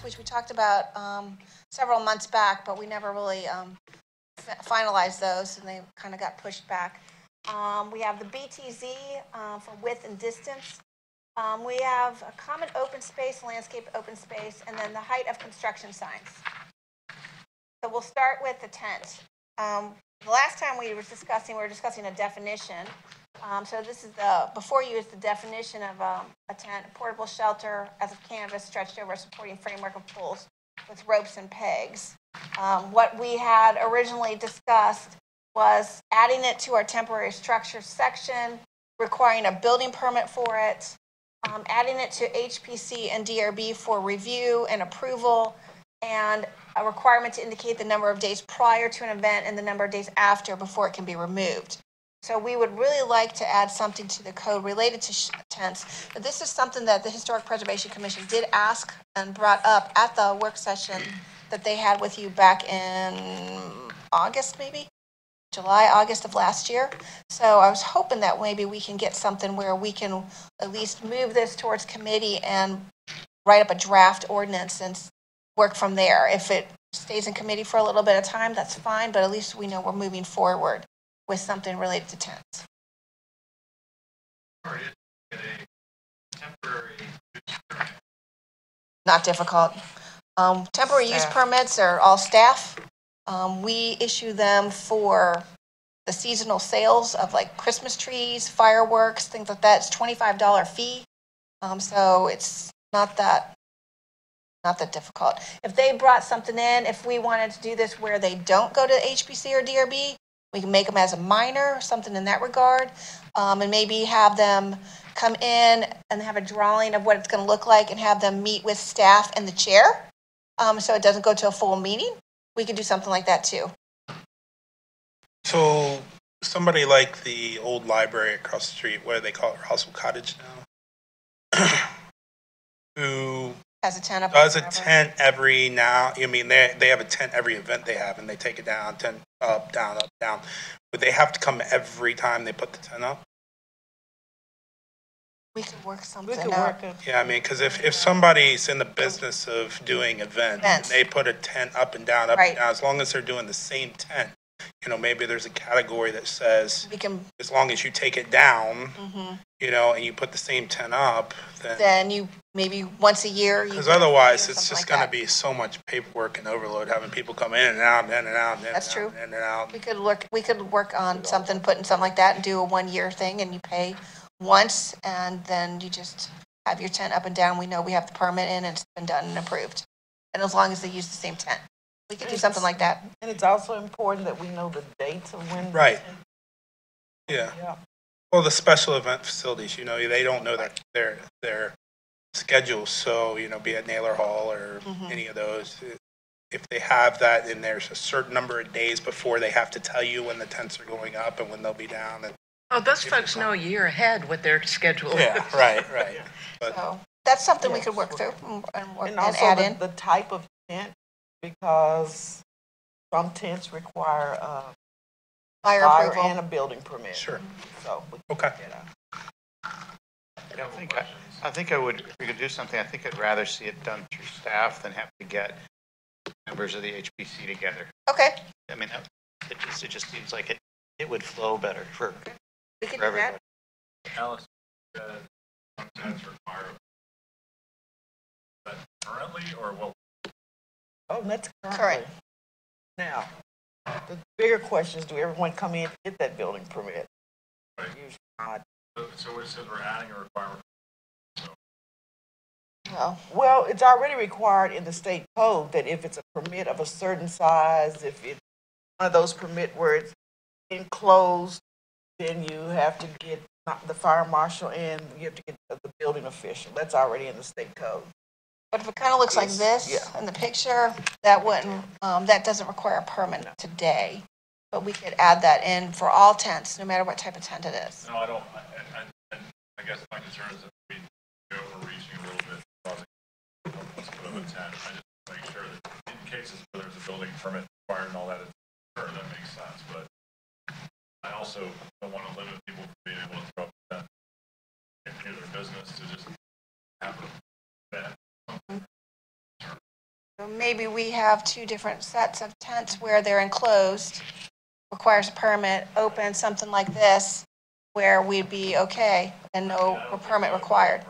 tents, which we talked about several months back, but we never really finalized those, and they kind of got pushed back. We have the BTZ for width and distance. We have a common open space, landscape open space, and then the height of construction signs. So we'll start with the tent. The last time we were discussing a definition. So this is before you is the definition of a tent, a portable shelter as a canvas stretched over a supporting framework of poles with ropes and pegs. What we had originally discussed was adding it to our temporary structure section, requiring a building permit for it, adding it to HPC and DRB for review and approval, and a requirement to indicate the number of days prior to an event and the number of days after before it can be removed. So we would really like to add something to the code related to tents. But this is something that the Historic Preservation Commission did ask and brought up at the work session that they had with you back in August, maybe? July, August of last year. So I was hoping that maybe we can get something where we can at least move this towards committee and write up a draft ordinance and work from there. If it stays in committee for a little bit of time, that's fine, but at least we know we're moving forward with something related to tents. Not difficult. Temporary use permits are all staff. We issue them for the seasonal sales of like Christmas trees, fireworks, things like that. It's $25 fee. So it's not that difficult. If they brought something in, if we wanted to do this where they don't go to HPC or DRB, we can make them as a minor, something in that regard, and maybe have them come in and have a drawing of what it's going to look like and have them meet with staff and the chair, so it doesn't go to a full meeting. We could do something like that too. So somebody like the old library across the street, what do they call it, Roswell Cottage now? Who has a tent up? Does a tent every now? I mean, they have a tent every event they have, and they take it down, tent up, down, up, down. Would they have to come every time they put the tent up? We could work something out. Yeah, I mean, because if somebody's in the business of doing events, and they put a tent up and down, and down, as long as they're doing the same tent, maybe there's a category that says as long as you take it down, and you put the same tent up, then you maybe once a year. Because otherwise, it's just going to be so much paperwork and overload, having people come in and out, in and out, That's true. In and out. We could work on putting something like that, and do a 1 year thing, and you pay once, and then you just have your tent up and down. We know we have the permit in, and it's been done and approved. And as long as they use the same tent, we could do something like that. And it's also important that we know the dates of when. Right. Yeah. Well, the special event facilities, they don't know their schedules. So, be it Naylor Hall or any of those, if they have that, and there's a certain number of days before they have to tell you when the tents are going up and when they'll be down. And those folks know a year ahead what their schedule is. Yeah, right. But, so that's something we could work through and also add in. The type of tent, because some tents require fire approval and a building permit. Sure. So okay. I think I would, if we could do something, I think I'd rather see it done through staff than have to get members of the HPC together. Okay. I mean, it just seems like it would flow better for everybody. Alice, some tents require that currently, or will? Oh, that's current. Now, the bigger question is, do everyone come in and get that building permit? Right. Usually not. So it says we're adding a requirement. Well, it's already required in the state code that if it's a permit of a certain size, if it's one of those permit where it's enclosed, then you have to get the fire marshal and you have to get the building official. That's already in the state code. But if it kind of looks like this in the picture, that wouldn't, that doesn't require a permit today. But we could add that in for all tents, no matter what type of tent it is. No, I don't. I guess my concern is that we go overreaching a little bit. Let's put up a tent. I just make sure that in cases where there's a building permit required and all that, sure, that makes sense. But I also don't want to limit people from being able to throw up a tent and do their business to just have a event. maybe we have two different sets of tents where they're enclosed, requires a permit, open, something like this, where we'd be okay and no permit required.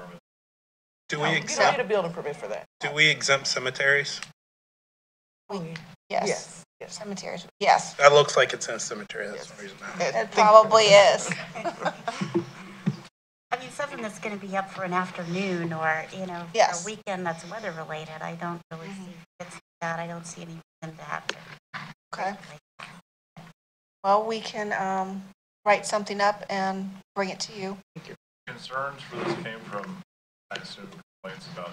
Do No, we you don't exempt, need a building permit for that. do we exempt cemeteries? Yes, Yes. cemeteries, yes, That looks like it's in a cemetery, that's the reason I asked. it probably is. I mean, something that's going to be up for an afternoon or, for Yes. a weekend that's weather related, I don't really see it's that. I don't see any reason to have to. Okay, well, we can write something up and bring it to you. Concerns for this came from, I assume, complaints about.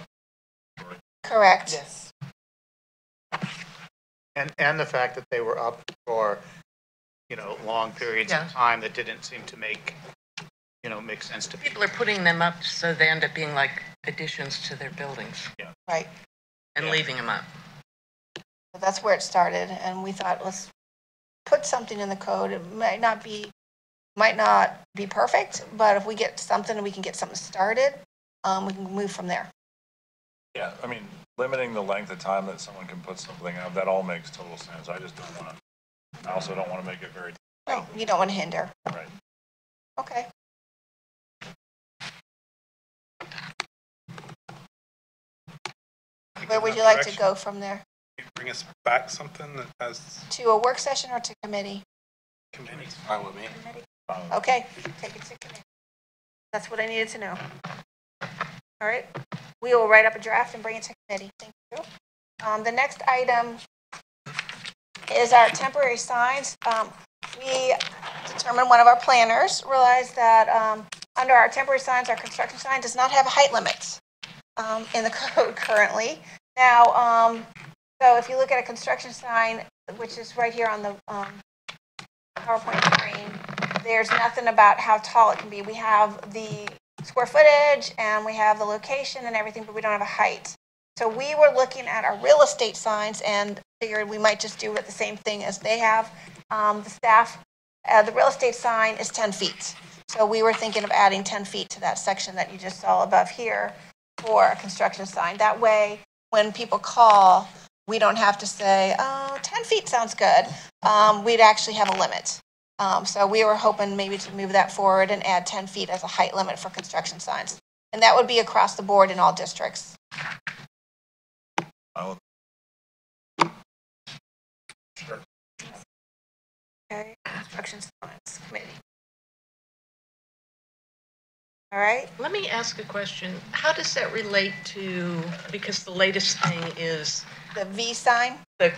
Correct. Yes. And the fact that they were up for, long periods Yeah. of time that didn't seem to make sense to people. People are putting them up so they end up being like additions to their buildings Right, and Yeah. leaving them up. but that's where it started, and we thought, let's put something in the code. It might not be perfect, but if we get something and we can get something started, we can move from there. Yeah, I mean, limiting the length of time that someone can put something up, that all makes total sense. I just don't want to, I also don't want to make it very, No, you don't want to hinder. right. Okay. Where would you like to go from there? Bring us back something that has To a work session or to committee? committees, fine with me. Okay, take it to committee. That's what I needed to know. All right, we will write up a draft and bring it to committee. Thank you. The next item is our temporary signs. We determined, one of our planners realized that under our temporary signs, our construction sign does not have height limits in the code currently. Now, so if you look at a construction sign, which is right here on the PowerPoint screen, there's nothing about how tall it can be. We have the square footage and we have the location and everything, but we don't have a height. So we were looking at our real estate signs and figured we might just do it the same thing as they have. The staff, the real estate sign is 10 feet. So we were thinking of adding 10 feet to that section that you just saw above here for a construction sign. That way, when people call, we don't have to say, oh, 10 feet sounds good. We'd actually have a limit. So we were hoping maybe to move that forward and add 10 feet as a height limit for construction signs. And that would be across the board in all districts. Sure. Okay, construction signs committee. All right, Let me ask a question. How does that relate to, because the latest thing is the V sign. the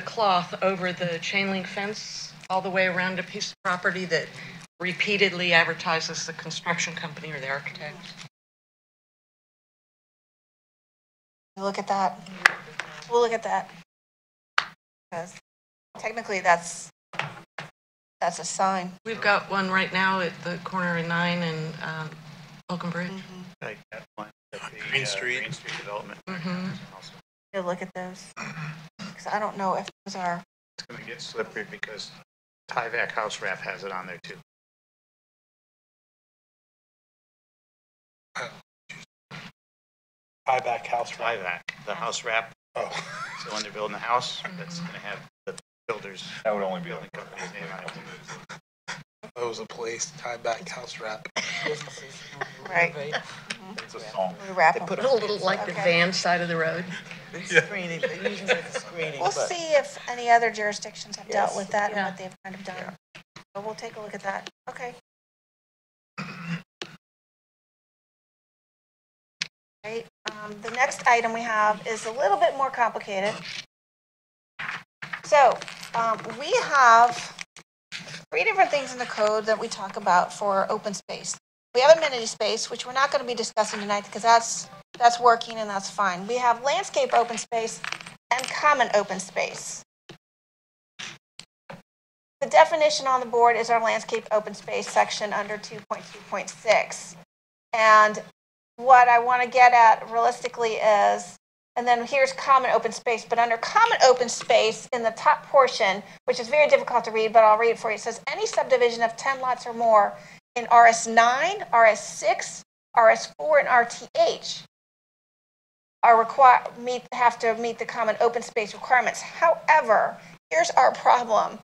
cloth over the chain link fence all the way around a piece of property that repeatedly advertises the construction company or the architect? Look at that. We'll look at that. Because technically that's a sign. We've got one right now at the corner of 9 and Oaken Bridge. Like that one, the Green Street. Green Street development. Also, We'll look at those. Because I don't know if those are, it's going to get slippery because Tyvek House Wrap has it on there too. Buyback house, right? Tyvek, the house wrap. Oh, So when they're building a house, that's going to have the builder's That would only be building like. company's name on it. that was a place, tie-back house wrap. right. It's a song. We wrap They them. put A little like the Okay. van side of the road. Screening, they usually have the screening, We'll but see if any other jurisdictions have dealt Yes. with that and Yeah. what they've kind of done. So we'll take a look at that. Okay. Right, the next item we have is a little bit more complicated. So, we have 3 different things in the code that we talk about for open space. We have amenity space, which we're not going to be discussing tonight because that's working and that's fine. We have landscape open space and common open space. The definition on the board is our landscape open space section under 2.2.6. And what I want to get at realistically is, and then here's common open space, but under common open space in the top portion, which is very difficult to read, but I'll read it for you. It says any subdivision of 10 lots or more in RS9, RS6, RS4, and RTH have to meet the common open space requirements. However, here's our problem.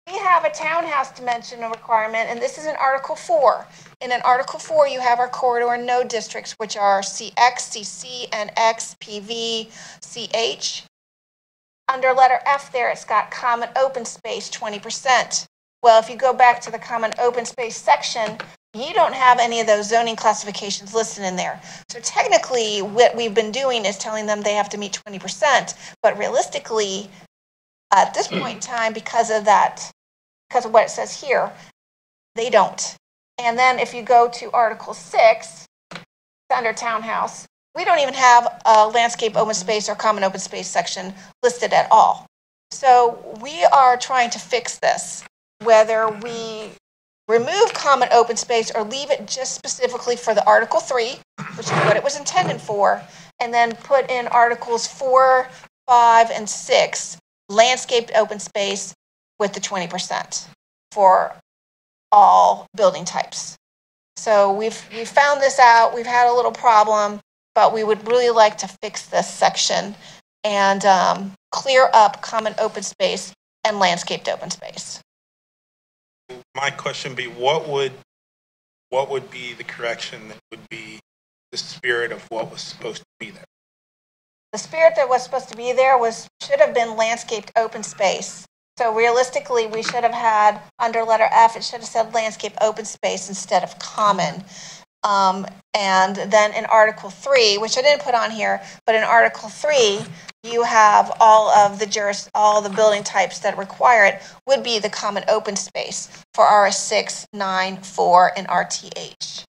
We have a townhouse dimension requirement, and this is in Article 4. And in Article 4, you have our corridor and node districts, which are CX, CC, NX, PV, CH. Under letter F there, it's got common open space, 20%. Well, if you go back to the common open space section, you don't have any of those zoning classifications listed in there. So technically, what we've been doing is telling them they have to meet 20%, but realistically, at this point in time, because of what it says here, they don't. And then if you go to Article 6, under townhouse, we don't even have a landscape open space or common open space section listed at all. So we are trying to fix this, whether we remove common open space or leave it just specifically for the Article 3, which is what it was intended for, and then put in Articles 4, 5, and 6, landscaped open space with the 20% for all building types. So we've found this out. We've had a little problem, but we would really like to fix this section and clear up common open space and landscaped open space. My question be, what would be the correction that would be the spirit of what was supposed to be there? The spirit that was supposed to be there should have been landscaped open space. So realistically, we should have had, under letter F, it should have said landscape open space instead of common. And then in Article 3, which I didn't put on here, but in Article 3, you have all the building types that require it would be the common open space for RS6, 9, 4, and RTH.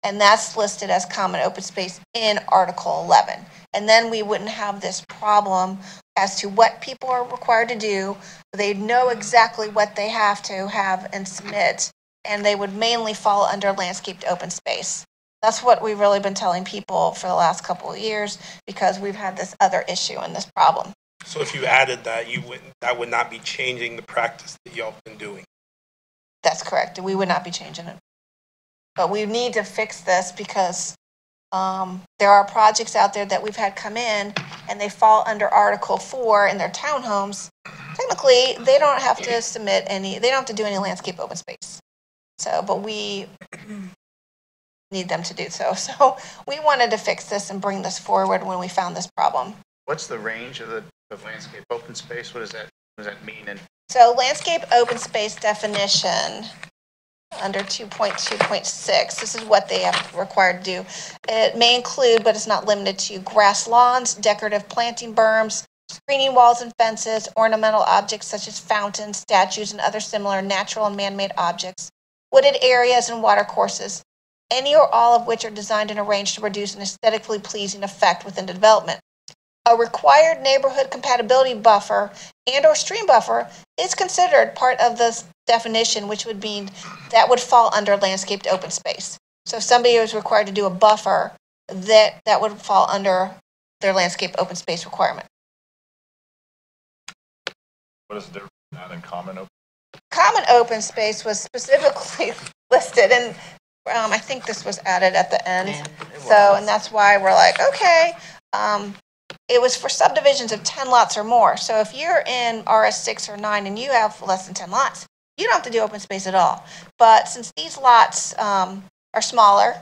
And that's listed as common open space in Article 11. And then we wouldn't have this problem as to what people are required to do. They know exactly what they have to have and submit, and they would mainly fall under landscaped open space. That's what we've really been telling people for the last couple of years, because we've had this other issue and this problem. So if you added that, that would not be changing the practice that y'all been doing. That's correct. We would not be changing it. But we need to fix this because there are projects out there that we've had come in and they fall under Article 4 in their townhomes. Technically, they don't have to they don't have to do any landscape open space. So, but we need them to do so. So we wanted to fix this and bring this forward when we found this problem. What's the range of landscape open space? What does that mean? And so landscape open space definition under 2.2.6, this is what they have required to do. It may include, but it's not limited to, grass lawns, decorative planting berms, screening walls and fences, ornamental objects such as fountains, statues, and other similar natural and man-made objects, wooded areas and water courses, any or all of which are designed and arranged to produce an aesthetically pleasing effect within the development. A required neighborhood compatibility buffer and or stream buffer is considered part of this definition, which would mean that would fall under landscaped open space. So if somebody was required to do a buffer, that would fall under their landscape open space requirement. What is the difference between that and common open? Common open space was specifically listed, and I think this was added at the end. And that's why we're like, okay. It was for subdivisions of 10 lots or more. So if you're in RS6 or 9 and you have less than 10 lots, you don't have to do open space at all. But since these lots are smaller,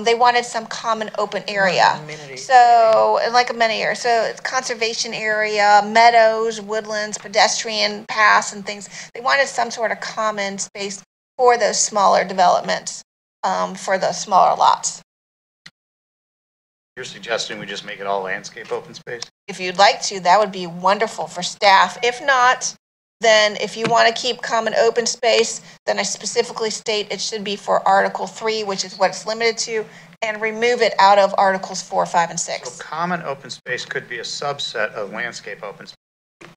they wanted some common open area. So, like amenity area. So it's conservation area, meadows, woodlands, pedestrian paths and things. They wanted some sort of common space for those smaller developments, for those smaller lots. you're suggesting we just make it all landscape open space? If you'd like to, that would be wonderful for staff. If not, then if you want to keep common open space, then I specifically state it should be for Article 3, which is what it's limited to, and remove it out of Articles 4, 5, and 6. So common open space could be a subset of landscape open space.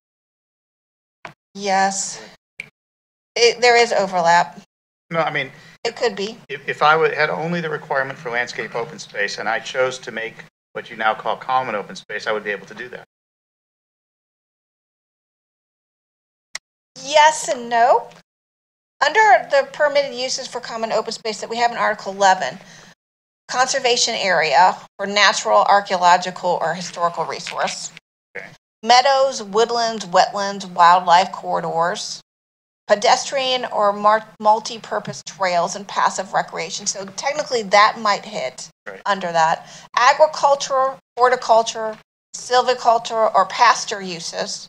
Yes. There is overlap. No, I mean, It could be. if I had only the requirement for landscape open space and I chose to make what you now call common open space, I would be able to do that. Yes and no. Under the permitted uses for common open space that we have in Article 11, conservation area for natural, archaeological, or historical resource. Okay. Meadows, woodlands, wetlands, wildlife corridors, pedestrian or multi-purpose trails and passive recreation. So technically that might hit Right. under that. Agriculture, horticulture, silviculture, or pasture uses.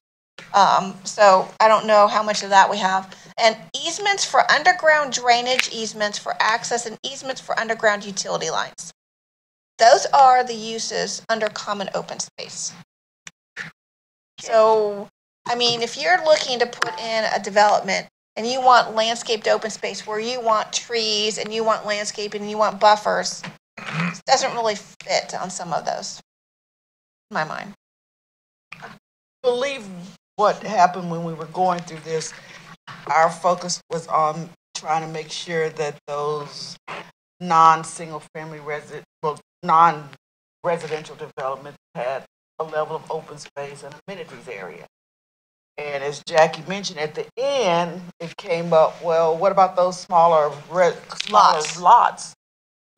So I don't know how much of that we have. And easements for underground drainage, easements for access, and easements for underground utility lines. Those are the uses under common open space. So, I mean, if you're looking to put in a development and you want landscaped open space where you want trees and you want landscaping and you want buffers, it doesn't really fit on some of those, in my mind. Believe what happened when we were going through this, our focus was on trying to make sure that those non-single family non-residential developments had a level of open space and amenities area. And as Jackie mentioned, at the end, it came up, well, what about those smaller lots?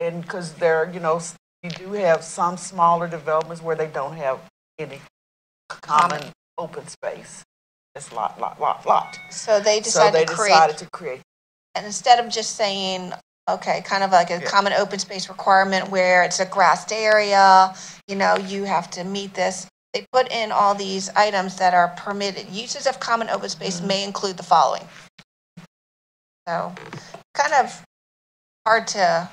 And because you do have some smaller developments where they don't have any common open space. It's lot. So they So decided they to decided create, to create. and instead of just saying, okay, kind of like a common open space requirement where it's a grassed area, you have to meet this. They put in all these items that are permitted. Uses of common open space may include the following. So, kind of hard to.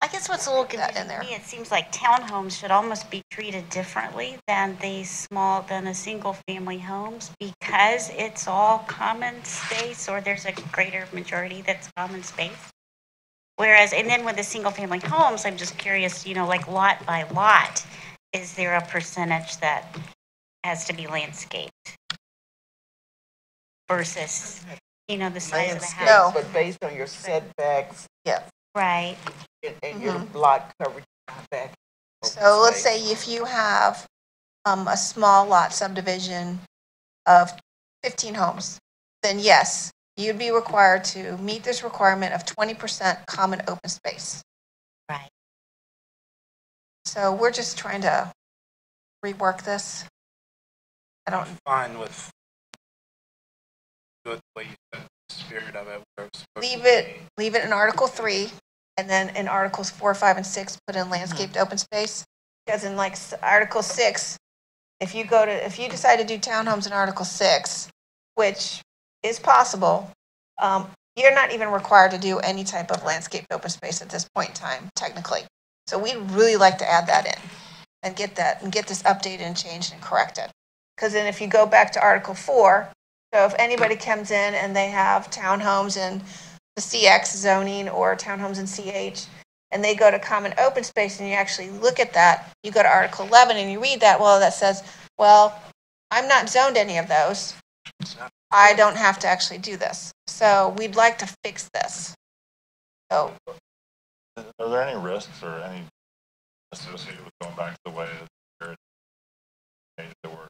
I guess what's a little That confusing in there. to me, it seems like townhomes should almost be treated differently than the single family homes because it's all common space or there's a greater majority that's common space. Whereas, and then with the single family homes, I'm just curious, like lot by lot, is there a percentage that has to be landscaped versus, the size of the Landscape, house? but based on your setbacks Right. and your lot coverage back. So let's say if you have a small lot subdivision of 15 homes, then yes, you'd be required to meet this requirement of 20% common open space. Right. So we're just trying to rework this. I'm fine with the way you said the spirit of it. Where it's supposed to be. Leave it in Article 3, and then in Articles 4, 5, and 6, put in landscaped open space. Because in Article 6, if you decide to do townhomes in Article 6, which is possible, you're not even required to do any type of landscaped open space at this point in time, technically. So we'd really like to add that in and get this updated and changed and corrected. Because then if you go back to Article 4, so if anybody comes in and they have townhomes in the CX zoning or townhomes in CH, and they go to common open space and you actually look at that, you go to Article 11 and you read that, well, that says, well, I'm not zoned any of those. I don't have to actually do this. So we'd like to fix this. So Are there any risks or any associated with going back to the way that were?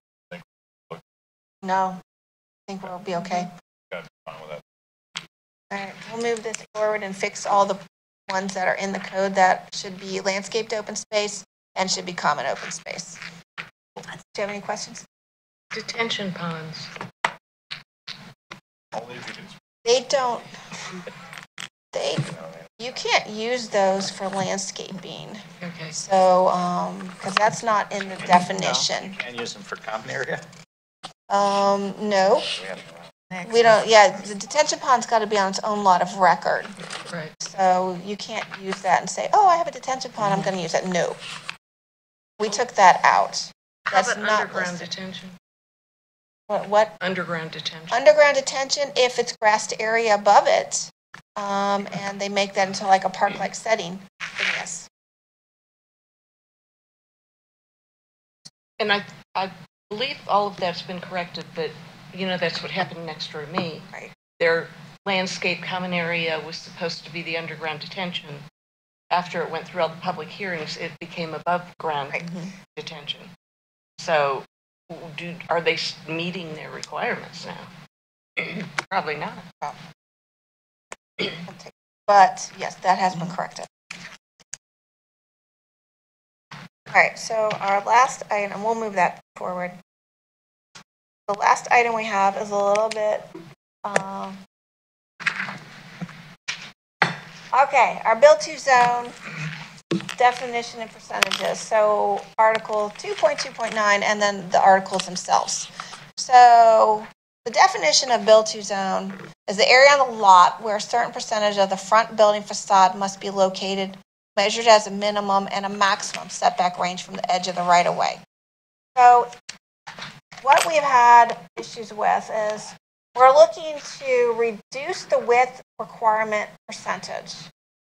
no, I think we'll be okay. Got fine with that. All right, we'll move this forward and fix all the ones that are in the code that should be landscaped open space and should be common open space. Do you have any questions? Detention ponds. Only if you can. You can't use those for landscaping. Okay. So, because that's not in the definition. Can't use them for common area? No, we don't, the detention pond's got to be on its own lot of record. Right. So you can't use that and say, oh, I have a detention pond, I'm going to use it. No. We took that out. How That's about not underground listed. detention? What? Underground detention. Underground detention, if it's grassed area above it, and they make that into like a park-like setting, then yes. And I believe all of that's been corrected, but, that's what happened next door to me. Right. Their landscape common area was supposed to be the underground detention. After it went through all the public hearings, it became above ground detention. So are they meeting their requirements now? Probably not. But yes, that has been corrected. All right, so our last item, we'll move that forward. The last item we have is a little bit, okay, our build to zone definition and percentages. So Article 2.2.9 and then the articles themselves. So the definition of build to zone is the area on the lot where a certain percentage of the front building facade must be located, measured as a minimum and a maximum setback range from the edge of the right of way. So what we've had issues with is we're looking to reduce the width requirement percentage.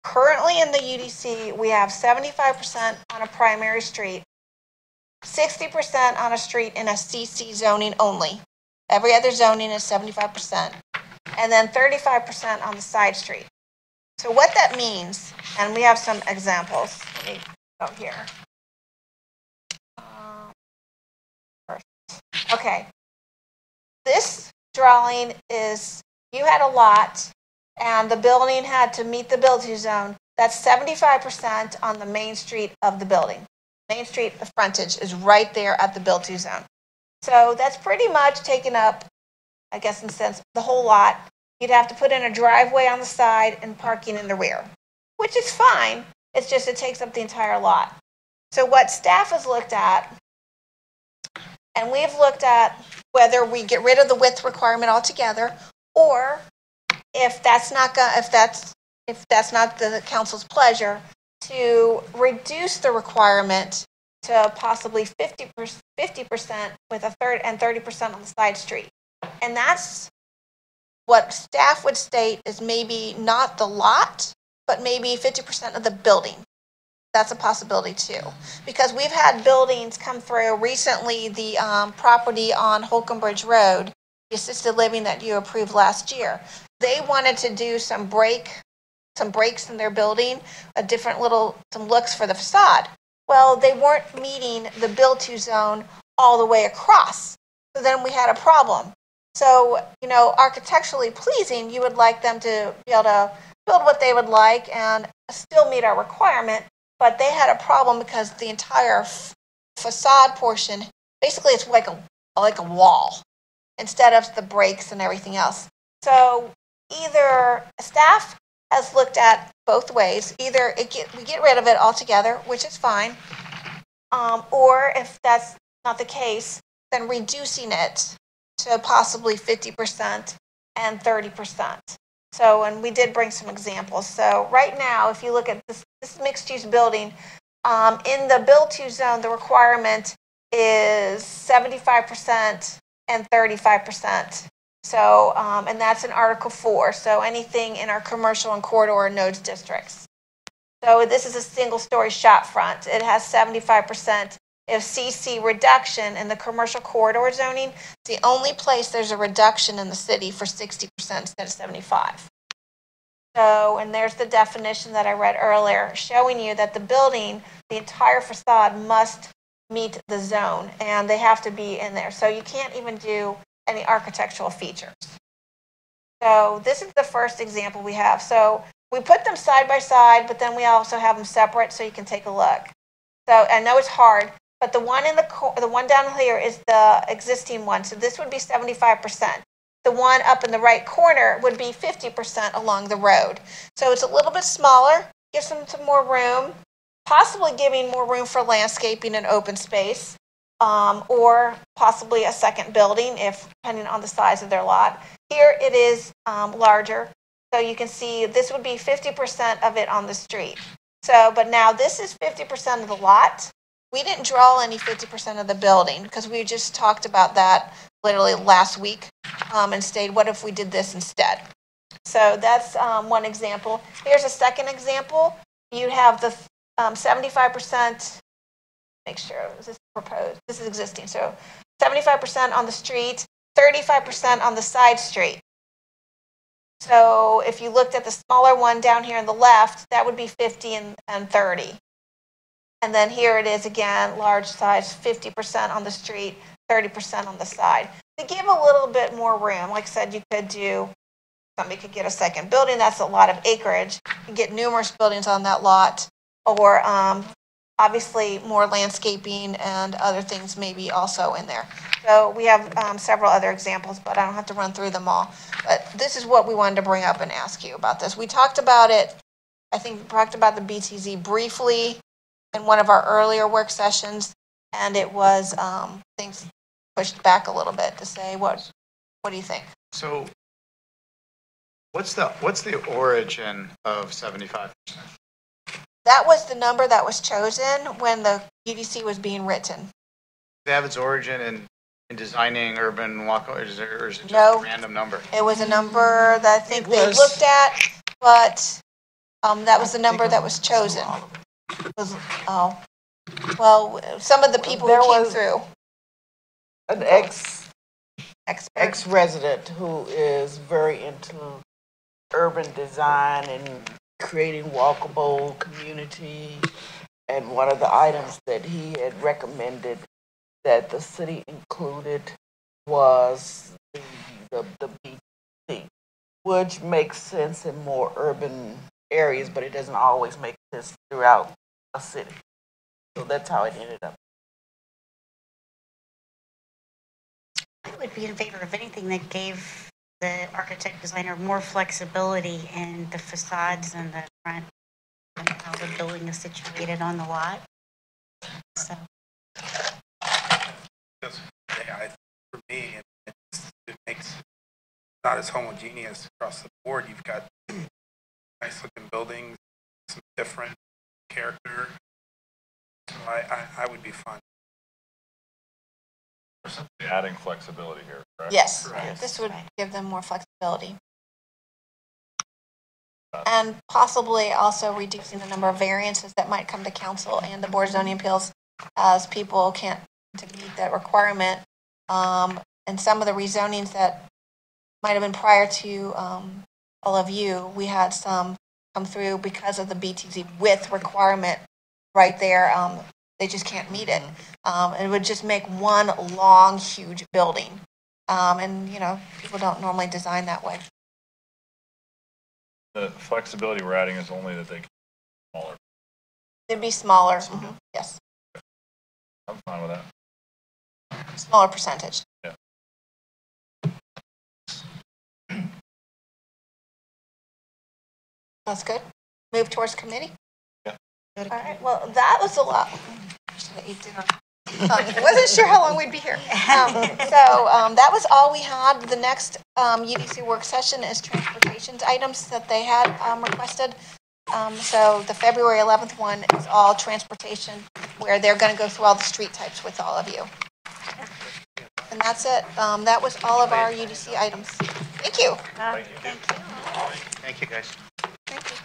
Currently in the UDC, we have 75% on a primary street, 60% on a street in a CC zoning only. Every other zoning is 75%, and then 35% on the side street. So what that means, and we have some examples. Let me go here. Okay. This drawing is, you had a lot, and the building had to meet the build-to zone. That's 75% on the main street of the building. Main street, the frontage is right there at the build-to zone. So that's pretty much taken up, I guess, in a sense, the whole lot. You'd have to put in a driveway on the side and parking in the rear, which is fine. It's just it takes up the entire lot. So what staff has looked at, and we've looked at whether we get rid of the width requirement altogether, or if that's not the council's pleasure, to reduce the requirement to possibly 50% with a third and 30% on the side street. And that's what staff would state is maybe not the lot, but maybe 50% of the building. That's a possibility too, because we've had buildings come through recently. The property on Holcomb Bridge Road, the assisted living that you approved last year, they wanted to do some breaks in their building, some looks for the facade. Well, they weren't meeting the build to zone all the way across. So then we had a problem. So, architecturally pleasing, you would like them to be able to build what they would like and still meet our requirement. But they had a problem because the entire facade portion, basically it's like a wall instead of the breaks and everything else. So either staff has looked at both ways. Either we get rid of it altogether, which is fine, or if that's not the case, then reducing it to possibly 50% and 30%. So, and we did bring some examples. So right now, if you look at this mixed-use building, in the build-to zone, the requirement is 75% and 35%. So, and that's in Article 4. So anything in our commercial and corridor nodes districts. So this is a single-story shop front. It has 75% of CC reduction in the commercial corridor zoning. It's the only place there's a reduction in the city for 60% instead of 75%. So, and there's the definition that I read earlier, showing you that the building, the entire facade must meet the zone, and they have to be in there. So you can't even do any architectural features. So this is the first example we have. So we put them side by side, but then we also have them separate so you can take a look. So I know it's hard, but the one the one down here is the existing one. So this would be 75%. The one up in the right corner would be 50% along the road. So it's a little bit smaller, gives them some more room, possibly giving more room for landscaping and open space, or possibly a second building, depending on the size of their lot. Here it is larger. So you can see this would be 50% of it on the street. So, but now this is 50% of the lot. We didn't draw any 50% of the building because we just talked about that literally last week and stated, what if we did this instead? So that's one example. Here's a second example. You have the 75%, make sure, this is proposed, this is existing. So 75% on the street, 35% on the side street. So if you looked at the smaller one down here on the left, that would be 50 and 30. And then here it is again, large size, 50% on the street, 30% on the side. To give a little bit more room, like I said, somebody could get a second building. That's a lot of acreage. You can get numerous buildings on that lot, or obviously more landscaping and other things maybe also in there. So we have several other examples, but I don't have to run through them all. But this is what we wanted to bring up and ask you about this. We talked about it, I think we talked about the BTZ briefly in one of our earlier work sessions, and it was things pushed back a little bit to say, what do you think? So what's the origin of 75%? That was the number that was chosen when the UDC was being written. Does it have its origin in designing urban walkways, or is it just No. a random number? It was a number that I think It they was- looked at, but that was the number that was chosen. Oh, well, some of the people There who came was- through, An experts. ex-resident who is very into urban design and creating walkable community. And one of the items that he had recommended that the city included was the BT, which makes sense in more urban areas, but it doesn't always make sense throughout a city. So that's how it ended up. I would be in favor of anything that gave the architect designer more flexibility in the facades and the front and how the building is situated on the lot. So, Yeah, for me, it makes not as homogeneous across the board. You've got nice looking buildings, some different character. So I would be fine. We're simply adding flexibility here, correct? Yes, Right. this would Right. give them more flexibility. And possibly also reducing the number of variances that might come to council and the Board of Zoning Appeals as people can't to meet that requirement. And some of the rezonings that might have been prior to all of you, we had some come through because of the BTZ width requirement right there. They just can't meet it. And it would just make one long, huge building. And, you know, people don't normally design that way. The flexibility we're adding is only that they can be smaller. It'd be smaller, mhm, yes, I'm fine with that. smaller percentage. Yeah. That's good. Move towards committee? Yeah. All right, well, that was a lot. Should have eaten dinner. Wasn't sure how long we'd be here. That was all we had. The next UDC work session is transportation items that they had requested. So the February 11th one is all transportation, where they're going to go through all the street types with all of you. And that's it. That was all of our UDC items. Thank you. thank you. Thank you, guys. Thank you.